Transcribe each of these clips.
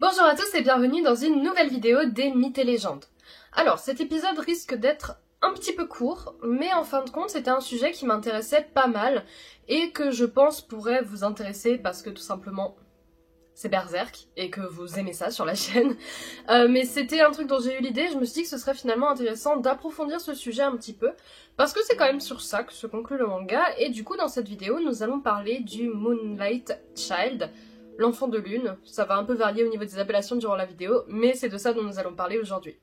Bonjour à tous et bienvenue dans une nouvelle vidéo des mythes et légendes. Alors cet épisode risque d'être un petit peu court, mais en fin de compte c'était un sujet qui m'intéressait pas mal et que je pense pourrait vous intéresser parce que tout simplement c'est Berserk et que vous aimez ça sur la chaîne. Mais c'était un truc dont j'ai eu l'idée, je me suis dit que ce serait finalement intéressant d'approfondir ce sujet un petit peu parce que c'est quand même sur ça que se conclut le manga et du coup dans cette vidéo nous allons parler du Moonlight Child, l'enfant de lune. Ça va un peu varier au niveau des appellations durant la vidéo, mais c'est de ça dont nous allons parler aujourd'hui.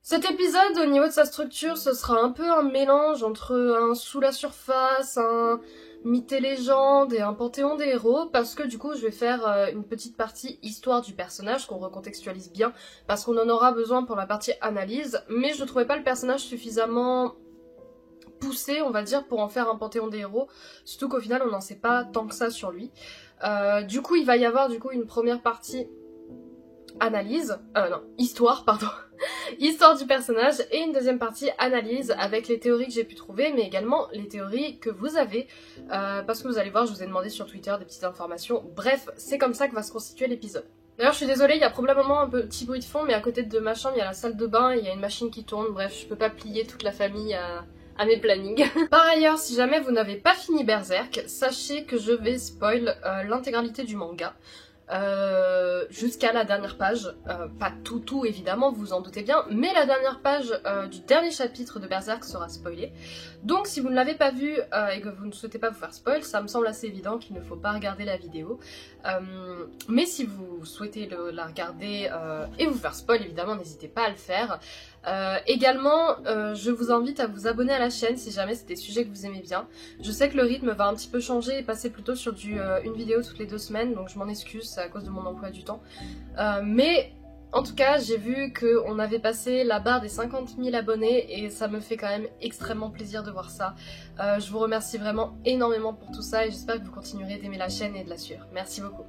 Cet épisode, au niveau de sa structure, ce sera un peu un mélange entre un sous la surface, un mythe et légende et un panthéon des héros, parce que du coup je vais faire une petite partie histoire du personnage qu'on recontextualise bien, parce qu'on en aura besoin pour la partie analyse, mais je trouvais pas le personnage suffisamment poussé, on va dire, pour en faire un panthéon des héros, surtout qu'au final on n'en sait pas tant que ça sur lui. Du coup il va y avoir une première partie analyse, histoire, pardon, histoire du personnage, et une deuxième partie analyse avec les théories que j'ai pu trouver, mais également les théories que vous avez, parce que vous allez voir, je vous ai demandé sur Twitter des petites informations. Bref, c'est comme ça que va se constituer l'épisode. D'ailleurs, je suis désolée, il y a probablement un petit bruit de fond, mais à côté de ma chambre, il y a la salle de bain, et il y a une machine qui tourne, bref, je peux pas plier toute la famille à mes plannings. Par ailleurs, si jamais vous n'avez pas fini Berserk, sachez que je vais spoil l'intégralité du manga. Jusqu'à la dernière page, pas tout évidemment, vous vous en doutez bien, mais la dernière page du dernier chapitre de Berserk sera spoilée. Donc si vous ne l'avez pas vu et que vous ne souhaitez pas vous faire spoil, ça me semble assez évident qu'il ne faut pas regarder la vidéo. Mais si vous souhaitez la regarder et vous faire spoil, évidemment n'hésitez pas à le faire. Également, je vous invite à vous abonner à la chaîne si jamais c'est des sujets que vous aimez bien. Je sais que le rythme va un petit peu changer et passer plutôt sur une vidéo toutes les 2 semaines, donc je m'en excuse, c'est à cause de mon emploi du temps. Mais en tout cas, j'ai vu qu'on avait passé la barre des 50 000 abonnés et ça me fait quand même extrêmement plaisir de voir ça. Je vous remercie vraiment énormément pour tout ça et j'espère que vous continuerez d'aimer la chaîne et de la suivre. Merci beaucoup.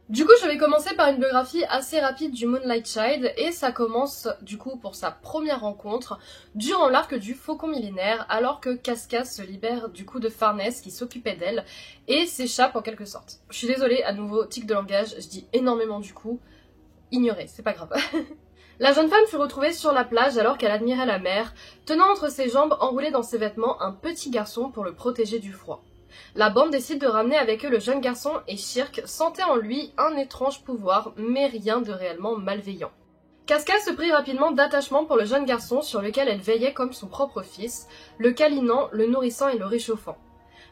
Du coup, je vais commencer par une biographie assez rapide du Moonlight Child, et ça commence du coup pour sa première rencontre durant l'arc du Faucon Millénaire, alors que Casca se libère du coup de Farnèse qui s'occupait d'elle et s'échappe en quelque sorte. Je suis désolée, à nouveau, tic de langage, je dis énormément du coup, ignorez, c'est pas grave. La jeune femme fut retrouvée sur la plage alors qu'elle admirait la mer, tenant entre ses jambes enroulé dans ses vêtements un petit garçon pour le protéger du froid. La bande décide de ramener avec eux le jeune garçon et Shirk sentait en lui un étrange pouvoir, mais rien de réellement malveillant. Casca se prit rapidement d'attachement pour le jeune garçon sur lequel elle veillait comme son propre fils, le câlinant, le nourrissant et le réchauffant.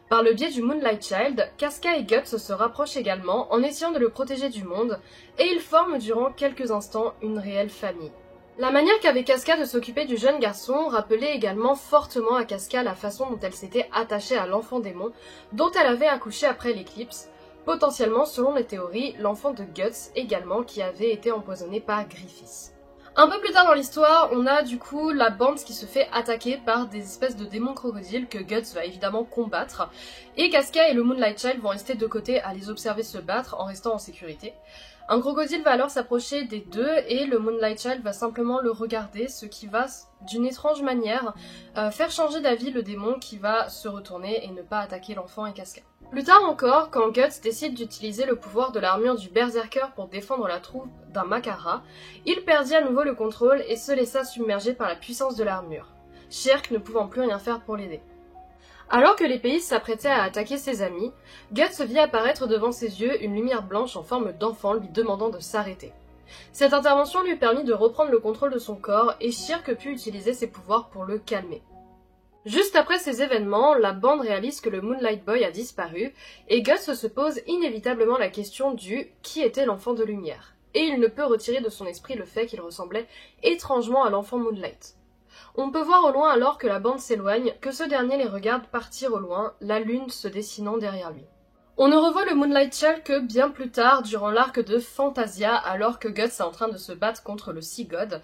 Par le biais du Moonlight Child, Casca et Guts se rapprochent également en essayant de le protéger du monde, et ils forment durant quelques instants une réelle famille. La manière qu'avait Casca de s'occuper du jeune garçon rappelait également fortement à Casca la façon dont elle s'était attachée à l'enfant démon dont elle avait accouché après l'éclipse, potentiellement selon les théories l'enfant de Guts également qui avait été empoisonné par Griffiths. Un peu plus tard dans l'histoire, on a du coup la bande qui se fait attaquer par des espèces de démons crocodiles que Guts va évidemment combattre, et Casca et le Moonlight Child vont rester de côté à les observer se battre en restant en sécurité. Un crocodile va alors s'approcher des deux et le Moonlight Child va simplement le regarder, ce qui va, d'une étrange manière, faire changer d'avis le démon qui va se retourner et ne pas attaquer l'enfant et Casca. Plus tard encore, quand Guts décide d'utiliser le pouvoir de l'armure du Berserker pour défendre la troupe d'un Makara, il perdit à nouveau le contrôle et se laissa submerger par la puissance de l'armure, Shirk ne pouvant plus rien faire pour l'aider. Alors que les pays s'apprêtaient à attaquer ses amis, Guts vit apparaître devant ses yeux une lumière blanche en forme d'enfant lui demandant de s'arrêter. Cette intervention lui permit de reprendre le contrôle de son corps et Shirk put utiliser ses pouvoirs pour le calmer. Juste après ces événements, la bande réalise que le Moonlight Boy a disparu et Guts se pose inévitablement la question du « qui était l'enfant de lumière ?» et il ne peut retirer de son esprit le fait qu'il ressemblait étrangement à l'enfant Moonlight. On peut voir au loin alors que la bande s'éloigne, que ce dernier les regarde partir au loin, la lune se dessinant derrière lui. On ne revoit le Moonlight Child que bien plus tard, durant l'arc de Fantasia, alors que Guts est en train de se battre contre le Sea God.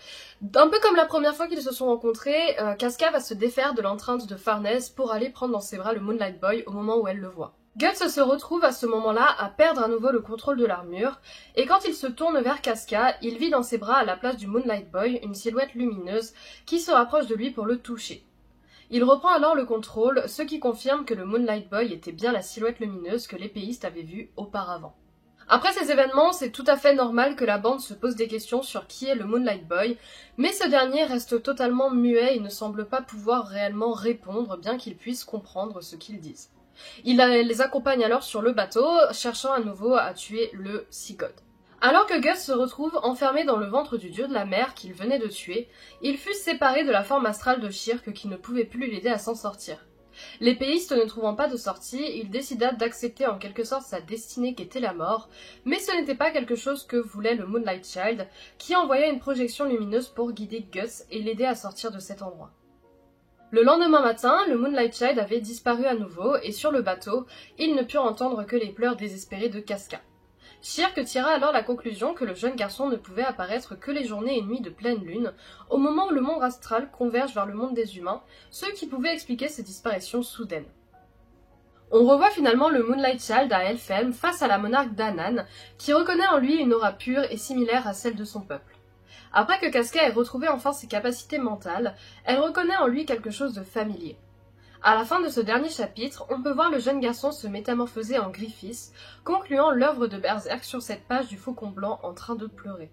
Un peu comme la première fois qu'ils se sont rencontrés, Casca va se défaire de l'enceinte de Farnese pour aller prendre dans ses bras le Moonlight Boy au moment où elle le voit. Guts se retrouve à ce moment-là à perdre à nouveau le contrôle de l'armure, et quand il se tourne vers Casca, il vit dans ses bras à la place du Moonlight Boy une silhouette lumineuse qui se rapproche de lui pour le toucher. Il reprend alors le contrôle, ce qui confirme que le Moonlight Boy était bien la silhouette lumineuse que l'épéiste avait vue auparavant. Après ces événements, c'est tout à fait normal que la bande se pose des questions sur qui est le Moonlight Boy, mais ce dernier reste totalement muet et ne semble pas pouvoir réellement répondre, bien qu'il puisse comprendre ce qu'ils disent. Il les accompagne alors sur le bateau, cherchant à nouveau à tuer le Sea God. Alors que Gus se retrouve enfermé dans le ventre du dieu de la mer qu'il venait de tuer, il fut séparé de la forme astrale de Shirk qui ne pouvait plus l'aider à s'en sortir. L'épéiste ne trouvant pas de sortie, il décida d'accepter en quelque sorte sa destinée qu'était la mort, mais ce n'était pas quelque chose que voulait le Moonlight Child, qui envoya une projection lumineuse pour guider Gus et l'aider à sortir de cet endroit. Le lendemain matin, le Moonlight Child avait disparu à nouveau, et sur le bateau, ils ne purent entendre que les pleurs désespérés de Casca. Shirk tira alors la conclusion que le jeune garçon ne pouvait apparaître que les journées et nuits de pleine lune, au moment où le monde astral converge vers le monde des humains, ce qui pouvait expliquer ces disparitions soudaines. On revoit finalement le Moonlight Child à Elfhelm face à la monarque d'Anan, qui reconnaît en lui une aura pure et similaire à celle de son peuple. Après que Casca ait retrouvé enfin ses capacités mentales, elle reconnaît en lui quelque chose de familier. À la fin de ce dernier chapitre, on peut voir le jeune garçon se métamorphoser en Griffiths, concluant l'œuvre de Berserk sur cette page du Faucon Blanc en train de pleurer.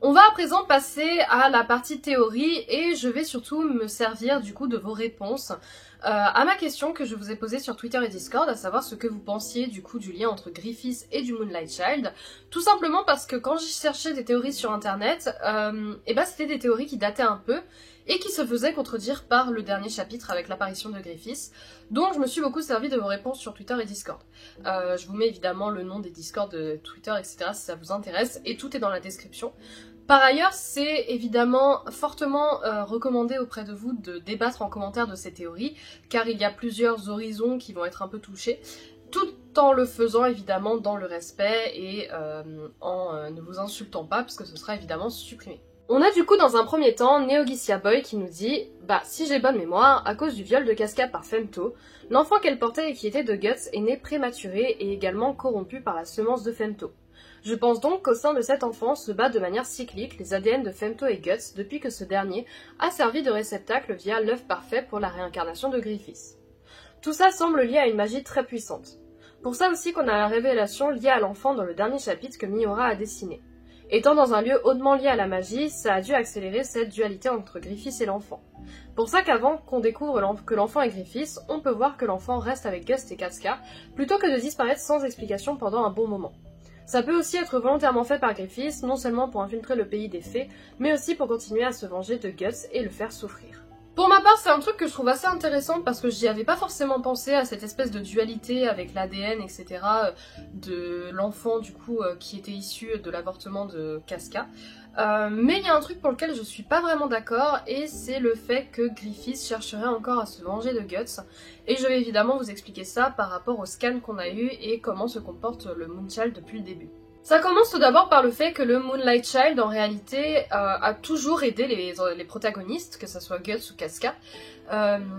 On va à présent passer à la partie théorie et je vais surtout me servir du coup de vos réponses à ma question que je vous ai posée sur Twitter et Discord, à savoir ce que vous pensiez du coup du lien entre Griffiths et du Moonlight Child. Tout simplement parce que quand j'ai cherché des théories sur internet, c'était des théories qui dataient un peu et qui se faisaient contredire par le dernier chapitre avec l'apparition de Griffiths, donc je me suis beaucoup servi de vos réponses sur Twitter et Discord. Je vous mets évidemment le nom des Discord, de Twitter, etc. si ça vous intéresse, et tout est dans la description. Par ailleurs, c'est évidemment fortement recommandé auprès de vous de débattre en commentaire de ces théories, car il y a plusieurs horizons qui vont être un peu touchés, tout en le faisant évidemment dans le respect et en ne vous insultant pas, parce que ce sera évidemment supprimé. On a du coup dans un premier temps Neogicia Boy qui nous dit « Bah, si j'ai bonne mémoire, à cause du viol de Casca par Femto, l'enfant qu'elle portait et qui était de Guts est né prématuré et également corrompu par la semence de Femto. Je pense donc qu'au sein de cet enfant se battent de manière cyclique les ADN de Femto et Guts depuis que ce dernier a servi de réceptacle via l'œuf parfait pour la réincarnation de Griffiths. Tout ça semble lié à une magie très puissante. Pour ça aussi qu'on a la révélation liée à l'enfant dans le dernier chapitre que Miura a dessiné. Étant dans un lieu hautement lié à la magie, ça a dû accélérer cette dualité entre Griffiths et l'enfant. Pour ça qu'avant qu'on découvre que l'enfant est Griffiths, on peut voir que l'enfant reste avec Gust et Casca, plutôt que de disparaître sans explication pendant un bon moment. Ça peut aussi être volontairement fait par Griffiths, non seulement pour infiltrer le pays des fées, mais aussi pour continuer à se venger de Guts et le faire souffrir. Pour ma part, c'est un truc que je trouve assez intéressant parce que j'y avais pas forcément pensé à cette espèce de dualité avec l'ADN, etc. de l'enfant du coup qui était issu de l'avortement de Casca. Mais il y a un truc pour lequel je suis pas vraiment d'accord et c'est le fait que Griffiths chercherait encore à se venger de Guts. Et je vais évidemment vous expliquer ça par rapport au scan qu'on a eu et comment se comporte le Moonchild depuis le début. Ça commence tout d'abord par le fait que le Moonlight Child, en réalité, a toujours aidé les protagonistes, que ce soit Guts ou Casca.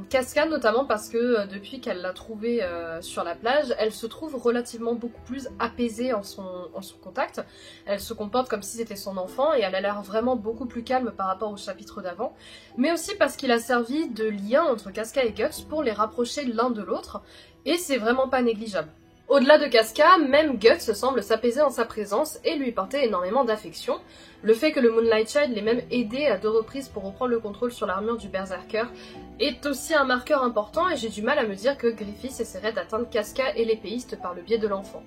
Casca notamment parce que depuis qu'elle l'a trouvé sur la plage, elle se trouve relativement beaucoup plus apaisée en son contact. Elle se comporte comme si c'était son enfant et elle a l'air vraiment beaucoup plus calme par rapport au chapitre d'avant. Mais aussi parce qu'il a servi de lien entre Casca et Guts pour les rapprocher l'un de l'autre, et c'est vraiment pas négligeable. Au-delà de Casca, même Guts semble s'apaiser en sa présence et lui porter énormément d'affection. Le fait que le Moonlight Child l'ait même aidé à 2 reprises pour reprendre le contrôle sur l'armure du Berserker est aussi un marqueur important et j'ai du mal à me dire que Griffiths essaierait d'atteindre Casca et l'épéiste par le biais de l'enfant.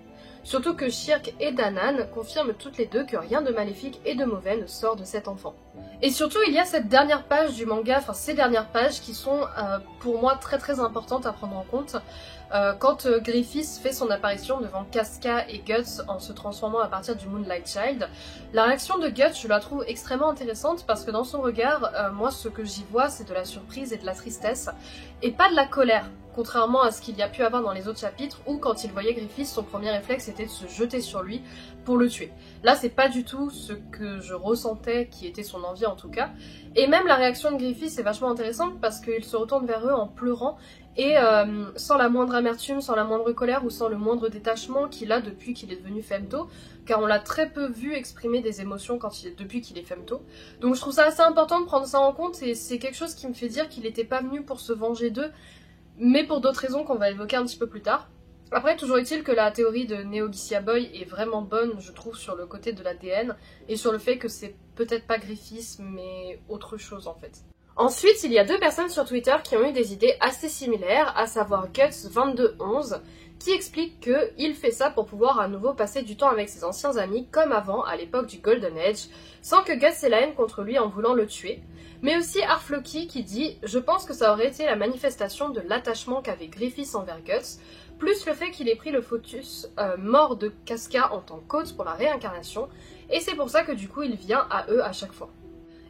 surtout que Shirk et Danan confirment toutes les deux que rien de maléfique et de mauvais ne sort de cet enfant. Et surtout, il y a cette dernière page du manga, enfin ces dernières pages qui sont pour moi très importantes à prendre en compte. Quand Griffiths fait son apparition devant Casca et Guts en se transformant à partir du Moonlight Child, la réaction de Guts, je la trouve extrêmement intéressante parce que dans son regard, moi ce que j'y vois c'est de la surprise et de la tristesse, et pas de la colère, contrairement à ce qu'il y a pu avoir dans les autres chapitres où quand il voyait Griffiths, son premier réflexe était de se jeter sur lui pour le tuer. Là c'est pas du tout ce que je ressentais qui était son envie en tout cas, et même la réaction de Griffiths est vachement intéressante parce qu'il se retourne vers eux en pleurant et sans la moindre amertume, sans la moindre colère ou sans le moindre détachement qu'il a depuis qu'il est devenu Femto, car on l'a très peu vu exprimer des émotions depuis qu'il est Femto. Donc je trouve ça assez important de prendre ça en compte et c'est quelque chose qui me fait dire qu'il n'était pas venu pour se venger d'eux, mais pour d'autres raisons qu'on va évoquer un petit peu plus tard. Après, toujours est-il que la théorie de Neogicia Boy est vraiment bonne, je trouve, sur le côté de l'ADN et sur le fait que c'est peut-être pas Griffiths, mais autre chose en fait. Ensuite, il y a deux personnes sur Twitter qui ont eu des idées assez similaires, à savoir Guts2211, qui explique qu'il fait ça pour pouvoir à nouveau passer du temps avec ses anciens amis comme avant, à l'époque du Golden Age, sans que Guts ait la haine contre lui en voulant le tuer. Mais aussi Arfloki qui dit « Je pense que ça aurait été la manifestation de l'attachement qu'avait Griffiths envers Guts, plus le fait qu'il ait pris le foetus mort de Casca en tant qu'hôte pour la réincarnation, et c'est pour ça que du coup il vient à eux à chaque fois. »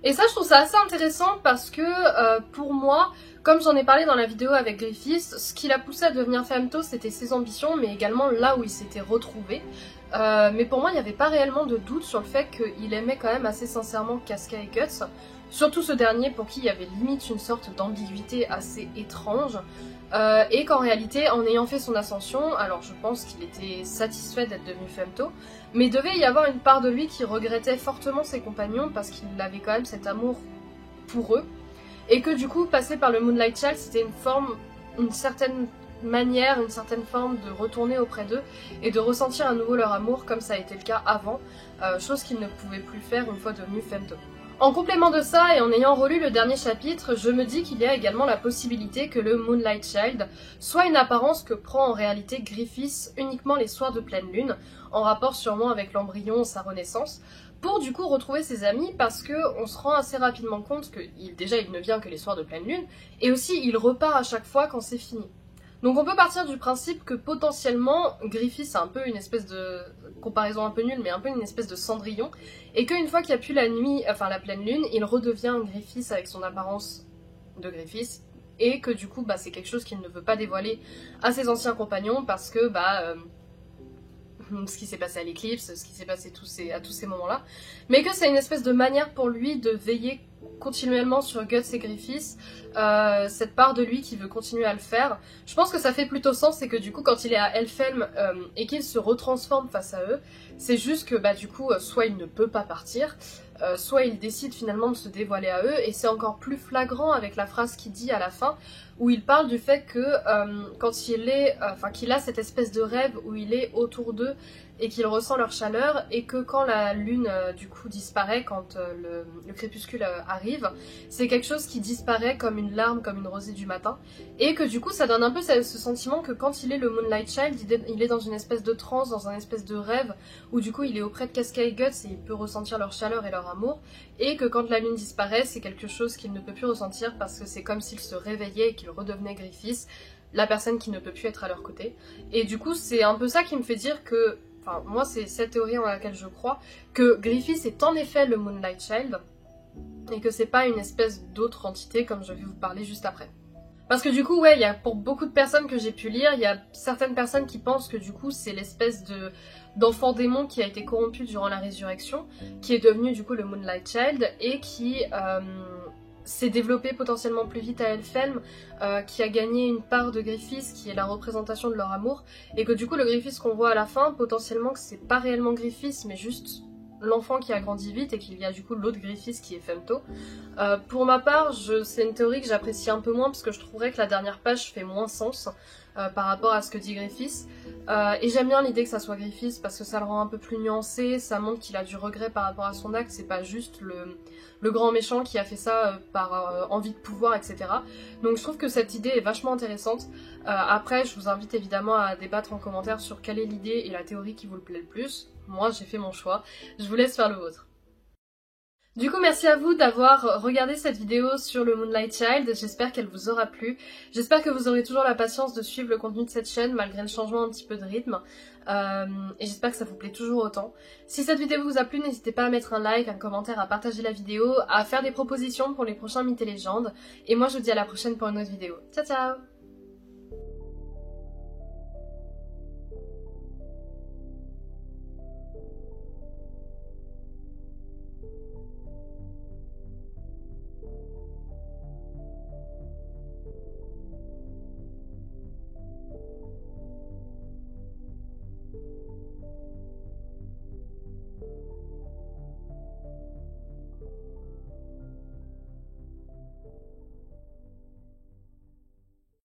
Et ça, je trouve ça assez intéressant parce que, pour moi, comme j'en ai parlé dans la vidéo avec Griffiths, ce qui l'a poussé à devenir Femto, c'était ses ambitions, mais également là où il s'était retrouvé. Mais pour moi, il n'y avait pas réellement de doute sur le fait qu'il aimait quand même assez sincèrement Casca et Guts. Surtout ce dernier pour qui il y avait limite une sorte d'ambiguïté assez étrange. Et qu'en réalité, en ayant fait son ascension, alors je pense qu'il était satisfait d'être devenu Femto, mais il devait y avoir une part de lui qui regrettait fortement ses compagnons parce qu'il avait quand même cet amour pour eux, et que du coup, passer par le Moonlight Child, c'était une certaine manière, une certaine forme de retourner auprès d'eux et de ressentir à nouveau leur amour comme ça a été le cas avant, chose qu'il ne pouvait plus faire une fois devenu Femto. En complément de ça, et en ayant relu le dernier chapitre, je me dis qu'il y a également la possibilité que le Moonlight Child soit une apparence que prend en réalité Griffiths uniquement les soirs de pleine lune, en rapport sûrement avec l'embryon, sa renaissance, pour du coup retrouver ses amis parce qu'on se rend assez rapidement compte que déjà il ne vient que les soirs de pleine lune, et aussi il repart à chaque fois quand c'est fini. Donc on peut partir du principe que potentiellement Griffiths a un peu une espèce de comparaison un peu nulle, mais un peu une espèce de Cendrillon, et qu'une fois qu'il n'y a plus la nuit, enfin la pleine lune, il redevient Griffiths avec son apparence de Griffiths, et que du coup bah, c'est quelque chose qu'il ne veut pas dévoiler à ses anciens compagnons parce que ce qui s'est passé à l'éclipse, ce qui s'est passé à tous ces moments-là, mais que c'est une espèce de manière pour lui de veiller continuellement sur Guts et Griffiths, cette part de lui qui veut continuer à le faire. Je pense que ça fait plutôt sens et que du coup quand il est à Elfhelm et qu'il se retransforme face à eux, c'est juste que bah du coup soit il ne peut pas partir, soit il décide finalement de se dévoiler à eux, et c'est encore plus flagrant avec la phrase qu'il dit à la fin où il parle du fait que quand qu'il a cette espèce de rêve où il est autour d'eux et qu'il ressent leur chaleur, et que quand la lune du coup disparaît, quand le crépuscule arrive, c'est quelque chose qui disparaît comme une larme, comme une rosée du matin, et que du coup ça donne un peu ce sentiment que quand il est le Moonlight Child, il est dans une espèce de transe, dans un espèce de rêve, où du coup il est auprès de Casca et Guts et il peut ressentir leur chaleur et leur amour, et que quand la lune disparaît, c'est quelque chose qu'il ne peut plus ressentir parce que c'est comme s'il se réveillait et qu'il redevenait Griffiths, la personne qui ne peut plus être à leur côté. Et du coup c'est un peu ça qui me fait dire que, enfin moi c'est cette théorie en laquelle je crois, que Griffiths est en effet le Moonlight Child, et que c'est pas une espèce d'autre entité comme je vais vous parler juste après. Parce que du coup, ouais, il y a pour beaucoup de personnes que j'ai pu lire, il y a certaines personnes qui pensent que du coup c'est l'espèce d'enfant démon qui a été corrompu durant la résurrection, qui est devenu du coup le Moonlight Child, et qui s'est développé potentiellement plus vite à Elfhelm, qui a gagné une part de Griffiths qui est la représentation de leur amour, et que du coup le Griffiths qu'on voit à la fin, potentiellement que c'est pas réellement Griffiths mais juste l'enfant qui a grandi vite, et qu'il y a du coup l'autre Griffiths qui est Femto. Pour ma part, c'est une théorie que j'apprécie un peu moins parce que je trouverais que la dernière page fait moins sens. par rapport à ce que dit Griffiths. Et j'aime bien l'idée que ça soit Griffiths parce que ça le rend un peu plus nuancé, ça montre qu'il a du regret par rapport à son acte, c'est pas juste le grand méchant qui a fait ça par envie de pouvoir, etc. Donc je trouve que cette idée est vachement intéressante. Après, je vous invite évidemment à débattre en commentaire sur quelle est l'idée et la théorie qui vous le plaît le plus. Moi, j'ai fait mon choix, je vous laisse faire le vôtre. Du coup, merci à vous d'avoir regardé cette vidéo sur le Moonlight Child, j'espère qu'elle vous aura plu. J'espère que vous aurez toujours la patience de suivre le contenu de cette chaîne malgré le changement un petit peu de rythme. Et j'espère que ça vous plaît toujours autant. Si cette vidéo vous a plu, n'hésitez pas à mettre un like, un commentaire, à partager la vidéo, à faire des propositions pour les prochains Mythes et Légendes. Et moi je vous dis à la prochaine pour une autre vidéo. Ciao ciao!